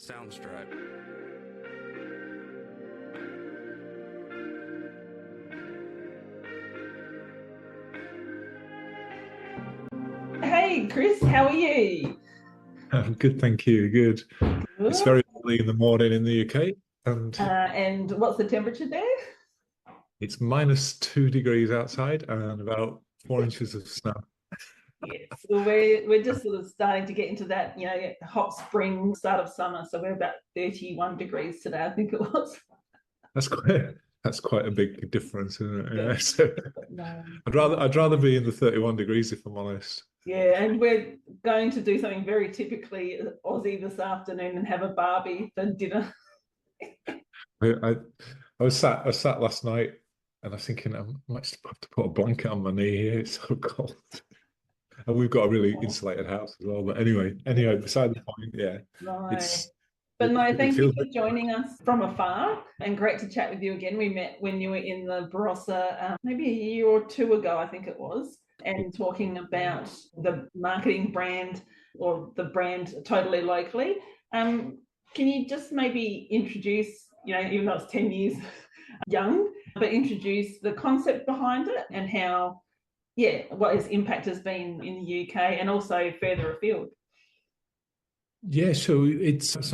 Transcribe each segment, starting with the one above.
Soundstripe. Hey Chris, how are you? I'm good, thank you. Good. It's Good. very early in the morning in the UK, and And what's the temperature there? it's -2 degrees outside and about 4 inches of snow. Yes, well, we're just sort of starting to get into that, hot spring, start of summer. So we're about 31 degrees today, I think it was. That's quite that's quite a big difference, isn't it? Yeah, Yeah. So but no. I'd rather be in the 31 degrees if I'm honest. Yeah, and we're going to do something very typically Aussie this afternoon and have a barbie for dinner. I, I, I was sat last night and I was thinking I might have to put a blanket on my knee here. It's so cold, and we've got a really insulated house as well. But anyway, beside the point, yeah, No. it's But no, it thank you feels. for joining us from afar and great to chat with you again. We met when you were in the Barossa, maybe a year or two ago, I think it was, and talking about the marketing brand or the brand totally locally. Um, can you just maybe introduce, even though it's 10 years young, but introduce the concept behind it and how, yeah, what its impact has been in the UK and also further afield? Yeah, so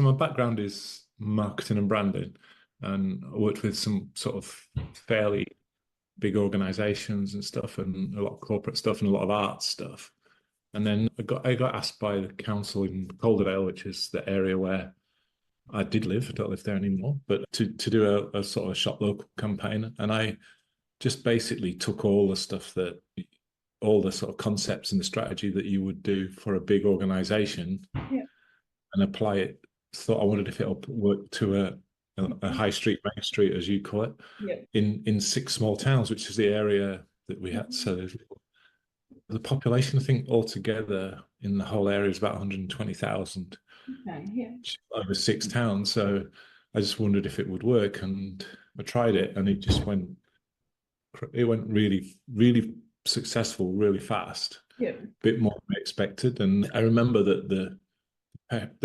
my background is marketing and branding, and I worked with some sort of fairly big organizations and stuff, and a lot of corporate stuff and a lot of art stuff. And then I got asked by the council in Calderdale, which is the area where I did live. I don't live there anymore, but to do a sort of shop local campaign, and I just basically took all the sort of concepts and the strategy that you would do for a big organization Yeah. and apply it. Thought I wondered if it'll work to a high street, main street, as you call it, Yeah. in six small towns, which is the area that we had. So the population, I think, altogether in the whole area is about 120,000, Okay. Yeah. over six towns. So I just wondered if it would work, and I tried it, and it went really, really successful, really fast, Yeah. a bit more than I expected. And I remember that the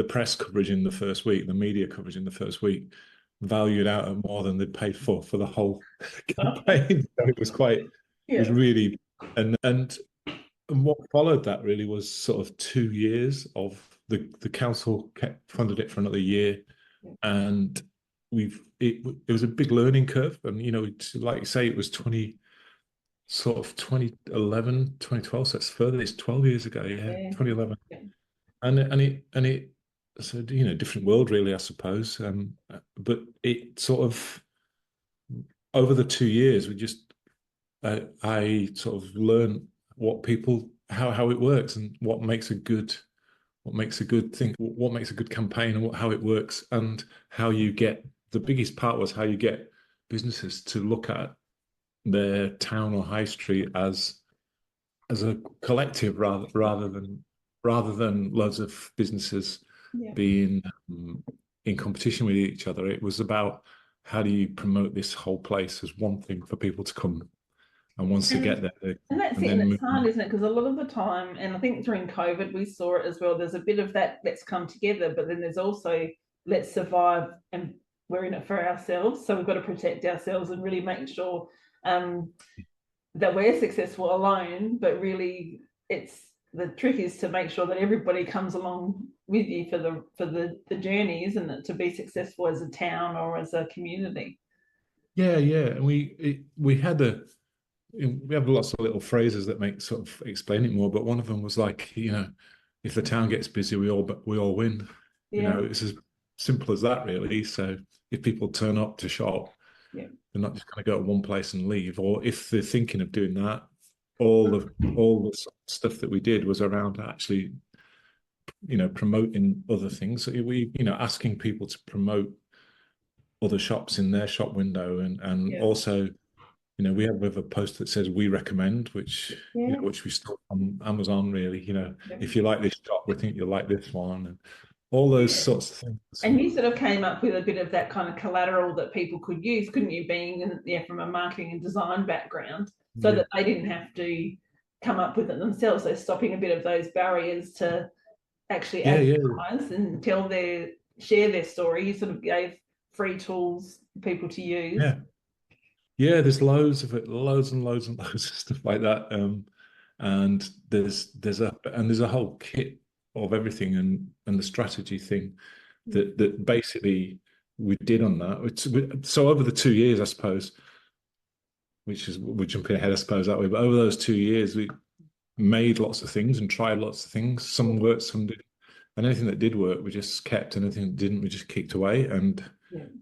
press coverage in the first week, the media coverage in the first week, valued out at more than they paid for the whole campaign. So it was Yeah. really, and what followed that really was sort of 2 years of the council kept funded it for another year, and it was a big learning curve, and like you say, it was 2011, 2012, so it's further, it's 12 years ago, yeah, Yeah. 2011. Yeah. And it so different world really, I suppose. But it sort of, over the 2 years, I sort of learned what people how it works, and what makes a good thing, what makes a good campaign, and how it works, and how you get, the biggest part was how you get businesses to look at their town or high street as a collective, rather than loads of businesses Yeah. being in competition with each other. It was about, how do you promote this whole place as one thing for people to come, and once they And get there, and that's and it. And then it's move hard, on. isn't it? Because a lot of the time, and I think during COVID we saw it as well, there's a bit of that let's come together, but then there's also let's survive and we're in it for ourselves. So we've got to protect ourselves and really make sure um, that we're successful alone, but really it's the trick is to make sure that everybody comes along with you for the journey, isn't it? To be successful as a town or as a community. Yeah, yeah, and we have lots of little phrases that make sort of explain it more, but one of them was like, if the town gets busy, we all win. Yeah. It's as simple as that, really. So if people turn up to shop, Yeah. they're not just going to go to one place and leave. Or if they're thinking of doing that, all the stuff that we did was around actually, promoting other things. So asking people to promote other shops in their shop window, and Yeah. also, we have a post that says "We recommend," Yeah. which we stole from Amazon. Really, Yeah. if you like this shop, we think you'll like this one, and all those Yeah. sorts of things. And you sort of came up with a bit of that kind of collateral that people could use, couldn't you, being from a marketing and design background, so Yeah, that they didn't have to come up with it themselves. So stopping a bit of those barriers to actually yeah, yeah, advertise and tell share their story. You sort of gave free tools for people to use. Yeah. Yeah, there's loads of it, loads and loads and loads of stuff like that. And there's a whole kit of everything and the strategy thing that basically we did on that. So over the 2 years, I suppose, we're jumping ahead, I suppose, that way. But over those 2 years, we made lots of things and tried lots of things. Some worked, some didn't. And anything that did work, we just kept. And anything that didn't, we just kicked away. And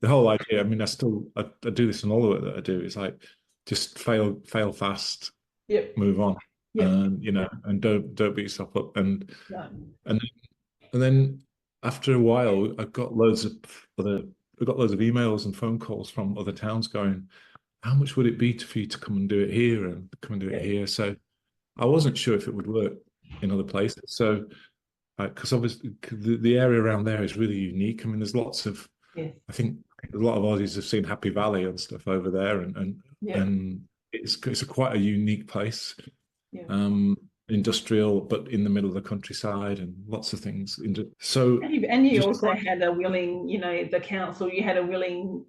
the whole idea, I mean, I do this in all the work that I do. It's like just fail fast, move on, and and don't beat yourself up. And then after a while, I got loads of emails and phone calls from other towns going, how much would it be for you to come and do it here and come and do it here? So I wasn't sure if it would work in other places. So because obviously the area around there is really unique. I mean, there's lots of, I think a lot of Aussies have seen Happy Valley and stuff over there, and it's quite a unique place, industrial, but in the middle of the countryside and lots of things. So and you also had a willing, the council. You had a willing,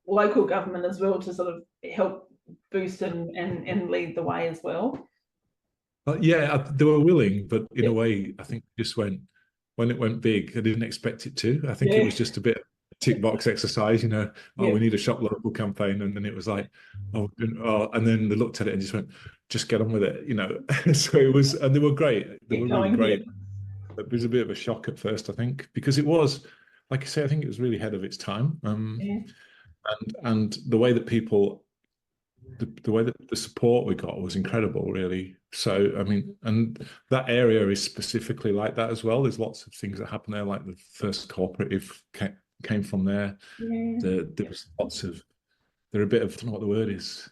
local government as well to sort of help boost and lead the way as well. They were willing, but in a way, I think just when it went big, I didn't expect it to. I think it was just a bit tick box exercise, we need a shop local campaign, and then it was like, and then they looked at it and just went, just get on with it, So it was, and they were great. They were really great. It was a bit of a shock at first, I think, because it was, like I say, I think it was really ahead of its time, and the way that people. The way that the support we got was incredible, really. So, I mean, and that area is specifically like that as well. There's lots of things that happen there, like the first cooperative came from there. There's lots of, they're a bit of, I don't know what the word is.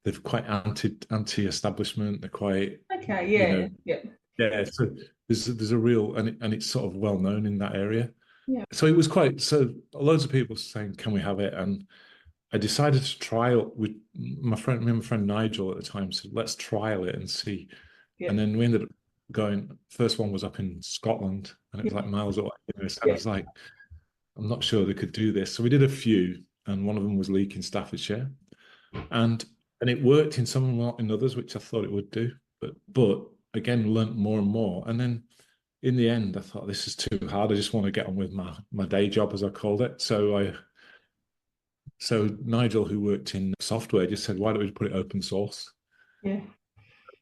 They're quite anti-establishment. They're quite So there's a real, and it's sort of well known in that area. So it was loads of people saying, can we have it? And I decided to trial with my friend Nigel at the time said, let's trial it and see. And then we ended up going, first one was up in Scotland, and it was like miles away. And I was like, I'm not sure they could do this. So we did a few, and one of them was Leek in Staffordshire. And it worked in some, not in others, which I thought it would do. But again, learnt more and more. And then in the end, I thought, this is too hard. I just want to get on with my day job, as I called it. So Nigel, who worked in software, just said, why don't we put it open source? We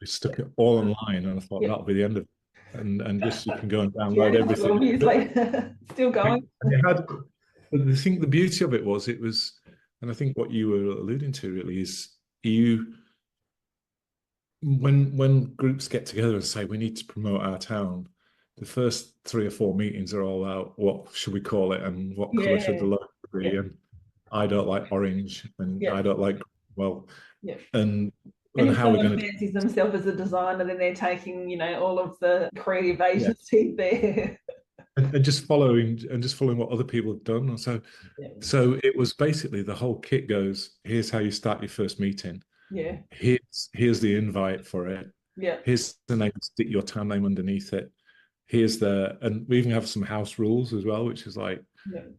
stuck it all online, and I thought that'll be the end of it. And just you can go and download everything. Still going. The beauty of it was, and I think what you were alluding to really is when groups get together and say, we need to promote our town, the first 3 or 4 meetings are all out, what should we call it, and what colour should the logo be, and I don't like orange, and I don't like and how we're going to fancies themselves as a designer, then they're taking all of the creative agency there, and just following what other people have done. So it was basically the whole kit goes. Here's how you start your first meeting. Here's the invite for it. Here's the name. Stick your town name underneath it. And we even have some house rules as well, which is like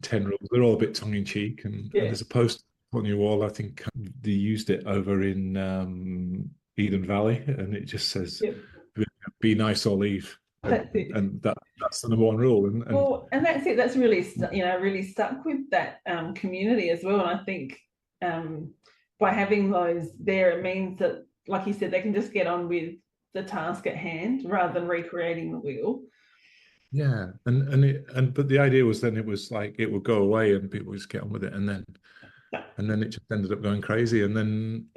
10 rules. They're all a bit tongue in cheek, and there's a post on your wall. I think they used it over in Eden Valley, and it just says, "Be nice or leave." And that's the number one rule. And that's it. That's really really stuck with that community as well. And I think by having those there, it means that, like you said, they can just get on with the task at hand rather than recreating the wheel. But the idea was then it was like it would go away and people would just get on with it, and then it just ended up going crazy, and then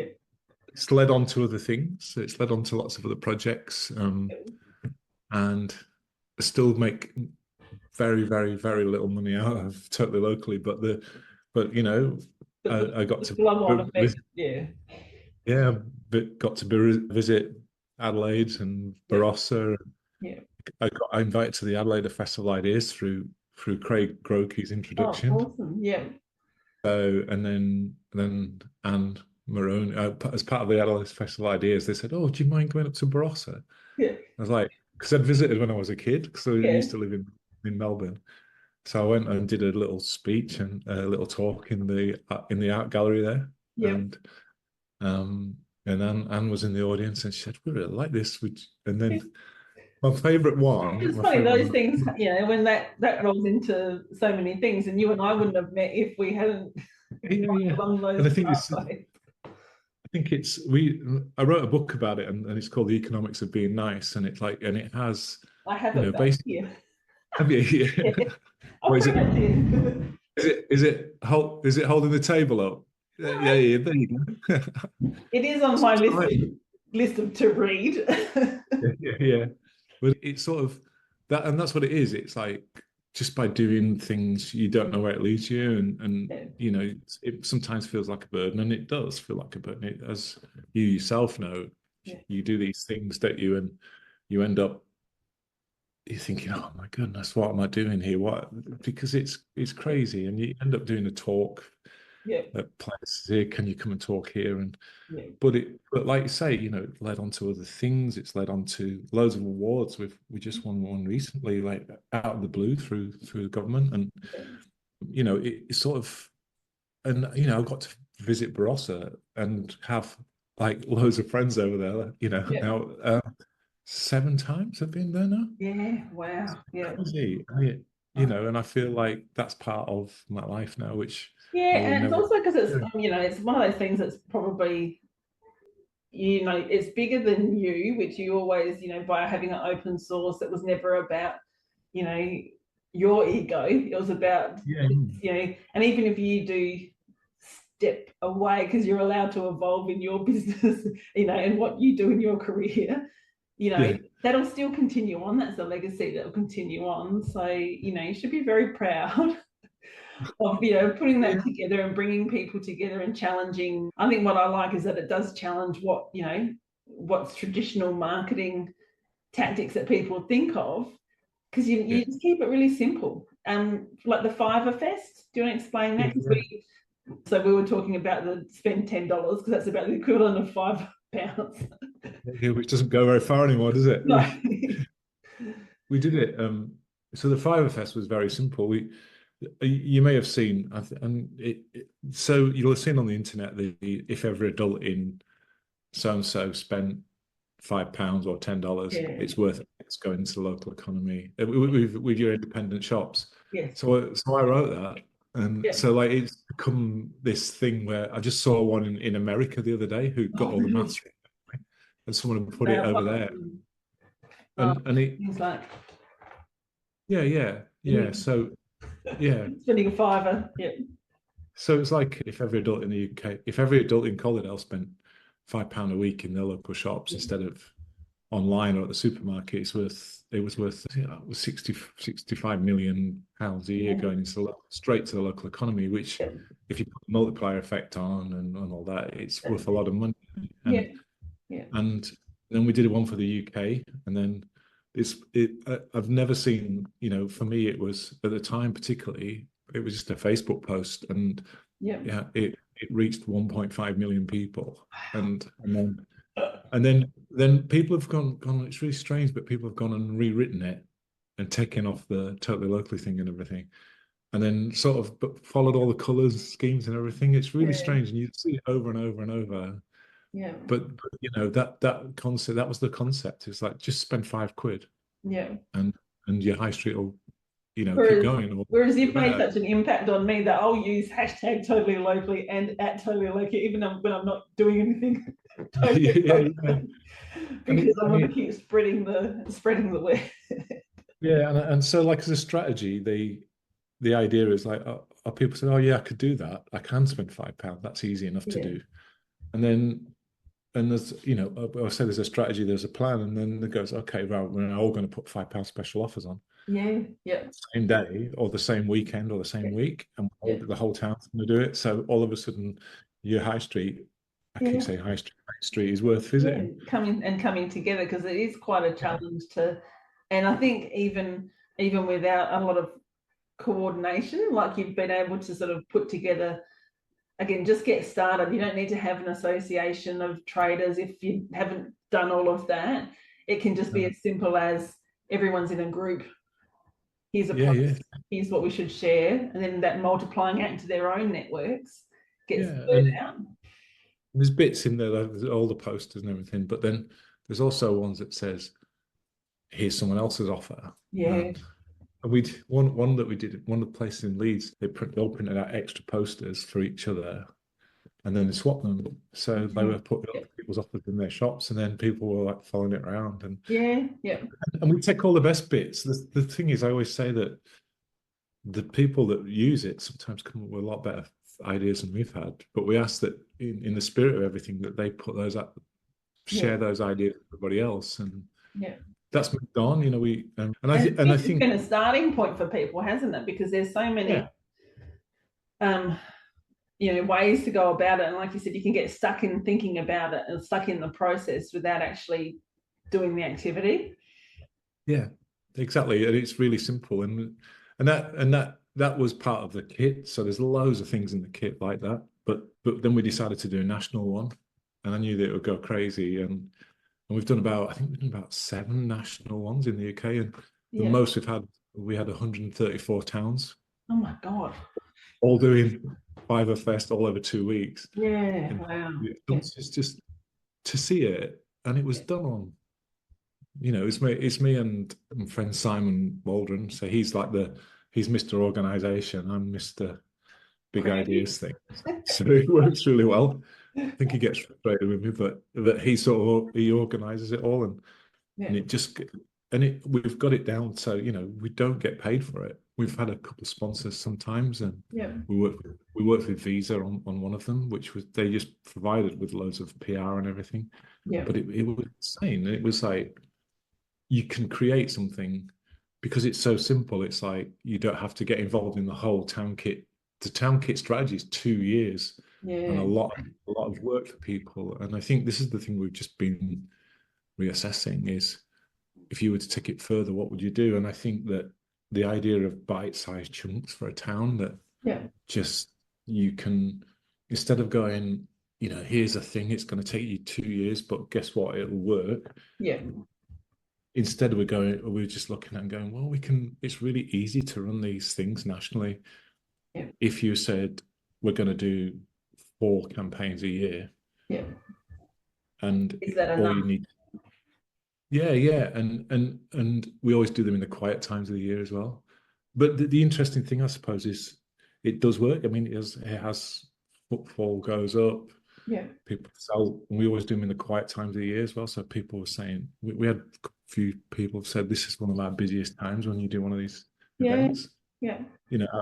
it's led on to other things. It's led on to lots of other projects, and I still make very, very, very little money out of totally locally, but I got to got to visit Adelaide and Barossa. I got invited to the Adelaide Festival Ideas through Craig Grokey's introduction. Oh, awesome! So and then Anne Maroney, as part of the Adelaide Festival Ideas, they said, "Oh, do you mind going up to Barossa?" I was like, because I'd visited when I was a kid, because I used to live in Melbourne. So I went and did a little speech and a little talk in the art gallery there, Yeah. and um, and Anne was in the audience, and she said, "We really like this." And then my favourite one, It's my funny, favourite those one, things, when that rolls into so many things, and you and I wouldn't have met if we hadn't yeah. along those And pathways. I think it's I wrote a book about it, and it's called The Economics of Being Nice, and it's like, and it has, I have it back basically, here. have you, Yeah. yeah. I'll What is bring it? it to you. Is it holding the table up? Yeah, yeah, there you go. It is on So my it's list like, to read. yeah, yeah. But it's sort of that, and that's what it is. It's like just by doing things, you don't know where it leads you, and Yeah, it sometimes feels like a burden, and it does feel like a burden. As you yourself know, yeah, you do these things, don't you? And you end up you're thinking, oh my goodness, what am I doing here? What? Because it's crazy, and you end up doing a talk yeah, at places here. Can you come and talk here? And yeah, but like you say, it led on to other things. It's led on to loads of awards. We just won one recently, like out of the blue through the government, and yeah. it's sort of, and I got to visit Barossa and have like loads of friends over there. Yeah. Now 7 times I've been there now. Yeah, wow. Yeah. Crazy. And I feel like that's part of my life now, which Yeah, I would and it's never. also because Yeah, it's one of those things that's probably, it's bigger than you, which you always, by having an open source, it was never about, you know, your ego. It was about, yeah, and even if you do step away because you're allowed to evolve in your business, and what you do in your career, yeah, that'll still continue on. That's a legacy that will continue on. So, you should be very proud of putting yeah, that together and bringing people together and challenging. I think what I like is that it does challenge what's traditional marketing tactics that people think of, because yeah, you just keep it really simple. Like the Fiverr Fest, do you want to explain that? yeah. So we were talking about the spend $10 because that's about the equivalent of £5. Yeah, which doesn't go very far anymore, does it? No. We did it. So the Fiverr Fest was very simple. You may have seen, so you'll have seen on the internet if every adult in so and so spent £5 or $10, Yeah. it's worth it. It's going to the local economy with your independent shops. Yes. So I wrote that, and Yeah. so like it's become this thing where I just saw one in America the other day who got Oh, all the really? maths right, and someone had put it Now, over there, oh, and it things like yeah. So yeah, spending a fiver. Yeah. so it's like if every adult in the UK, if every adult in Colindale spent £5 a week in their local shops instead of online or at the supermarket, it was worth 65 million pounds a year Yeah. going straight to the local economy, which Yeah. if you put the multiplier effect on and all that, it's worth a lot of money. Yeah. And Yeah. and then we did one for the UK, and then I've never seen, for me it was at the time particularly, it was just a Facebook post, and Yeah. yeah, it reached 1.5 million people, and then people have gone. It's really strange, but people have gone and rewritten it and taken off the totally locally thing and everything, and then sort of but followed all the colours, schemes, and everything. It's really Yeah. strange, and you see it over and over and over. Yeah. But that concept, that was the concept. It's like just spend £5, Yeah. and your high street will keep Whereas, going or whereas you've made better. such an impact on me that I'll use hashtag totally locally and at totally locally, even when I'm not doing anything totally Yeah, yeah. locally, because I I want to mean, keep spreading the word. yeah, and so like as a strategy, the idea is like, people say, oh yeah, I could do that. I can spend £5. That's easy enough to Yeah. do. And then, and there's, I say there's a strategy, there's a plan, and then it goes, okay, right, we're all going to put £5 special offers on Yeah. Yeah. same day or the same weekend or the same Yeah. week, and Yeah. the whole town's going to do it. So all of a sudden, your high street, I keep Yeah. saying high street is worth Yeah. visiting. Coming together, because it is quite a Yeah. challenge and I think even without a lot of coordination, like you've been able to sort of put together, again, just get started. You don't need to have an association of traders if you haven't done all of that. It can just be as simple as everyone's in a group here's a yeah, post, here's what we should share, and then that multiplying out into their own networks gets the yeah. word And out. there's bits in there, like there's all the posters and everything, but then there's also ones that says, here's someone else's offer. Yeah, And we one that we did, one of the places in Leeds, they all printed out extra posters for each other, and then they swapped them. So they were putting yeah, up people's offers in their shops, and then people were like following it around. yeah, yeah, And we take all the best bits. The thing is, I always say that the people that use it sometimes come up with a lot better ideas than we've had. But we ask that in the spirit of everything that they put those up, yeah, share those ideas with everybody else, and yeah. that's moved on. You know, we and I It's think been a starting point for people, hasn't it? Because there's so many yeah, um, ways to go about it. And like you said, you can get stuck in thinking about it and stuck in the process without actually doing the activity. yeah, exactly. And it's really simple, and that was part of the kit. So there's loads of things in the kit like that. But then we decided to do a national one, and I knew that it would go crazy. And we've done about, I think we've done about 7 national ones in the UK, and the Yeah. most we had 134 towns, Oh my God. all doing Fiverr Fest all over 2 weeks. Yeah. And Wow. Yeah. it's just to see it, and it was done on, it's me and friend Simon Waldron. So he's Mr. Organization. I'm Mr. Big Creative. Ideas thing. So it works really well. I think he gets frustrated with me, but that he organizes it all, and Yeah. and it just and it we've got it down so we don't get paid for it. We've had a couple of sponsors sometimes, and Yeah. we worked with Visa on one of them, which was they just provided with loads of PR and everything. Yeah. But it was insane. It was like you can create something because it's so simple. It's like you don't have to get involved in the whole town kit. The town kit strategy is 2 years and a Yeah. lot of work for people. And I think this is the thing we've just been reassessing is if you were to take it further, what would you do? And I think that the idea of bite-sized chunks for a town that Yeah. just you can, instead of going, here's a thing, it's going to take you 2 years, but guess what? It'll work. Yeah. Instead, we're just looking at and going, well, it's really easy to run these things nationally. Yeah. If you said we're going to do 4 campaigns a year, Yeah. and Is that all enough? you need, yeah, and we always do them in the quiet times of the year as well. But the interesting thing, I suppose, is it does work. I mean, it has footfall goes up. Yeah. People sell, and we always do them in the quiet times of the year as well. So people were saying we had a few people have said this is one of our busiest times when you do one of these Yeah. events, Yeah.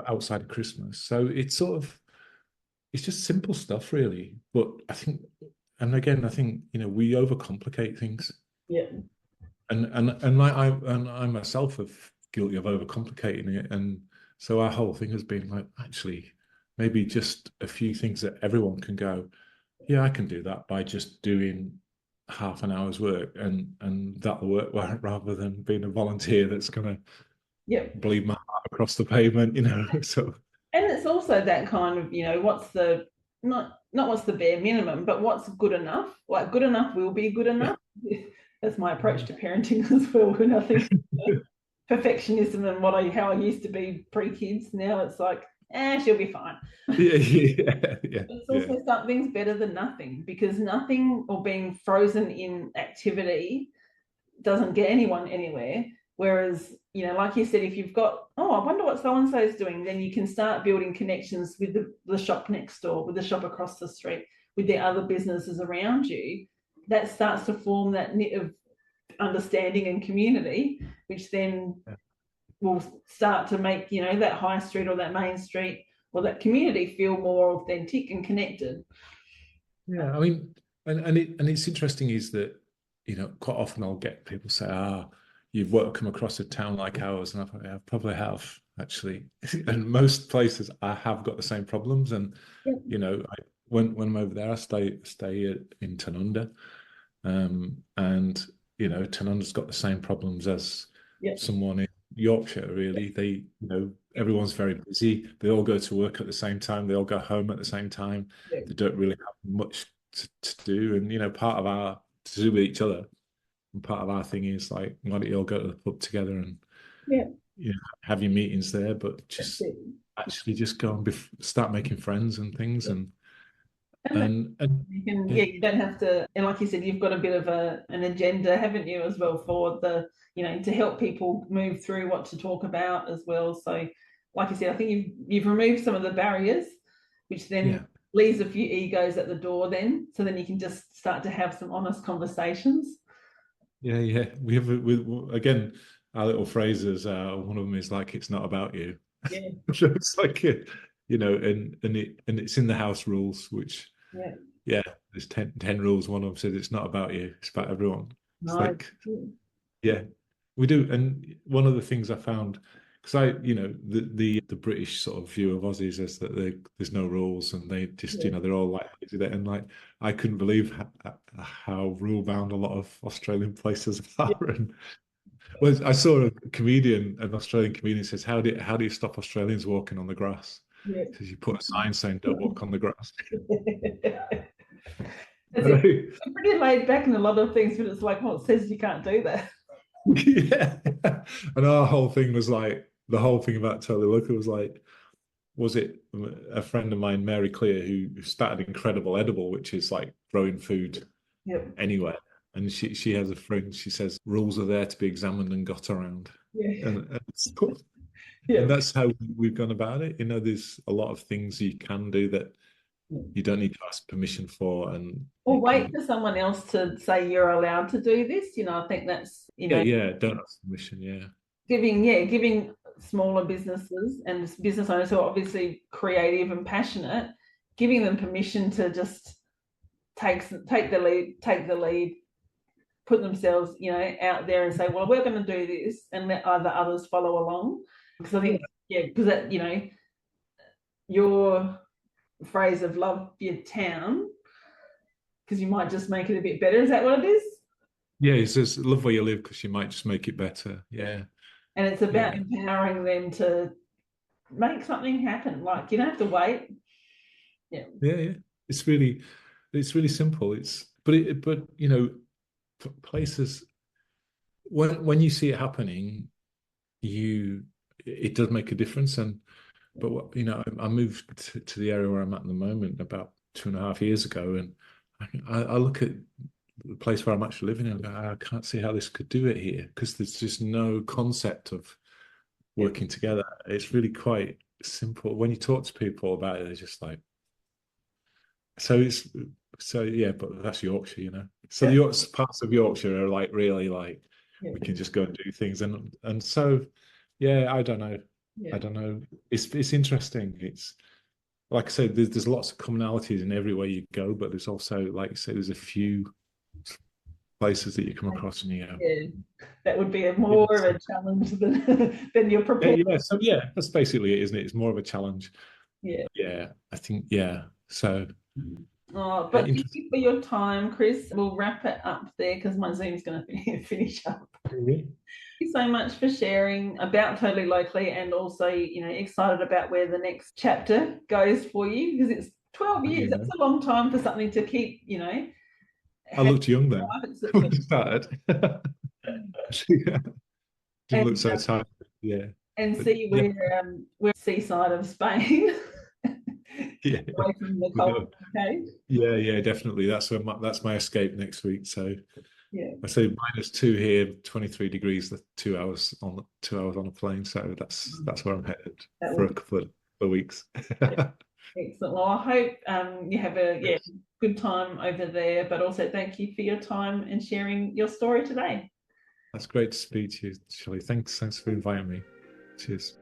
outside of Christmas. So it's just simple stuff, really. But I think, and again, I think we overcomplicate things, Yeah. and I myself have guilty of overcomplicating it, and so our whole thing has been like actually maybe just a few things that everyone can go, yeah, I can do that by just doing half an hour's work, and that'll work rather than being a volunteer that's going to Yeah. bleed my heart across the pavement, So And it's also that kind of, what's the not what's the bare minimum, but what's good enough. Like good enough will be good enough. That's my approach to parenting as well. When I think perfectionism and how I used to be pre-kids, now it's like, she'll be fine. yeah. It's also something's better than nothing, because nothing or being frozen in activity doesn't get anyone anywhere. Whereas, like you said, if you've got, I wonder what so-and-so is doing, then you can start building connections with the shop next door, with the shop across the street, with the other businesses around you. That starts to form that knit of understanding and community, which then will start to make, that high street or that main street or that community feel more authentic and connected. Yeah, I mean, and it's interesting is that quite often I'll get people say, you've come across a town like ours, and I probably have actually, and most places I have got the same problems, and when I'm over there, I stay in Tanunda, and Tanunda's got the same problems as someone in Yorkshire. Really, everyone's very busy. They all go to work at the same time. They all go home at the same time. They don't really have much to do, and part of our to do with each other. And part of our thing is like, why don't you all go to the pub together and have your meetings there, but That's just it. actually just go and start making friends and things, Yeah. and And that and you can, yeah, you don't have to, and like you said, you've got a bit of an agenda, haven't you, as well, for the, to help people move through what to talk about as well. So, like you said, I think you've removed some of the barriers, which then yeah, leaves a few egos at the door. Then, so then you can just start to have some honest conversations. yeah. We have again our little phrases. One of them is like, "It's not about you." Yeah, So it's like, and it's in the house rules, which yeah, yeah, there's 10 rules. One of them says it's not about you, it's about everyone. It's no, like, yeah, we do. And one of the things I found, because the British sort of view of Aussies is that there's no rules and they just, yeah, they're all like, do that. And like, I couldn't believe how rule bound a lot of Australian places are. yeah, And well, I saw an Australian comedian says, how do you stop Australians walking on the grass? yeah. He says you put a sign saying don't walk on the grass. That's it. I'm pretty laid back in a lot of things, but it's like, well, it says you can't do that. Yeah. And our whole thing was like, the whole thing about Totally Local was like, was it a friend of mine, Mary Clear, who started Incredible Edible, which is like growing food Yep. anywhere. And she has a friend, she says, rules are there to be examined and got around. Yeah. And Yeah. that's how we've gone about it. There's a lot of things you can do that you don't need to ask permission for, and Or you wait can, for someone else to say you're allowed to do this. I think that's, yeah, don't ask permission, yeah. giving smaller businesses and business owners who are obviously creative and passionate, giving them permission to just take the lead, put themselves, out there and say, well, we're going to do this, and let others follow along. Because I think, because that, your phrase of love your town, because you might just make it a bit better. Is that what it is? Yeah, he says, love where you live because you might just make it better. Yeah, And it's about yeah, empowering them to make something happen. Like, you don't have to wait. Yeah. yeah. It's really simple. But places, when you see it happening, you it does make a difference. But I moved to the area where I'm at the moment about 2.5 years ago, and I look at the place where I'm actually living and I can't see how this could do it here because there's just no concept of Yeah. working together. It's really quite simple. When you talk to people about it, they're just like, so yeah, but that's Yorkshire. So the parts of Yorkshire are like really like Yeah. we can just go and do things, and so yeah, I don't know. Yeah. I don't know. It's interesting. It's like I said, there's lots of commonalities in everywhere you go, but there's also, like you said, there's a few places that you come across and you go, Yeah. That would be more yes. of a challenge than you're Yeah, prepared. yeah. So yeah, that's basically it, isn't it? It's more of a challenge. Yeah. Yeah, I think yeah. So Oh, yeah, but thank interesting. you for your time, Chris. We'll wrap it up there because my Zoom's going to finish up. Really? Thank you so much for sharing about Totally Locally, and also, excited about where the next chapter goes for you, because it's 12 You years. That's know, a long time for something to keep, I have looked young then when I started. Yeah, didn't look and so tired. Yeah, but see yeah, we're seaside of Spain, yeah. away from the We cold. go. Okay. Yeah, yeah, definitely. That's my escape next week. So Yeah. I say -2 here, 23 degrees, the 2 hours on a plane. So that's where I'm headed That for will a couple of weeks. be excellent. Well, I hope you have a good time over there, but also thank you for your time and sharing your story today. That's great to speak to you, Shelley. Thanks for inviting me. Cheers.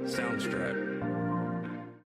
Soundstripe.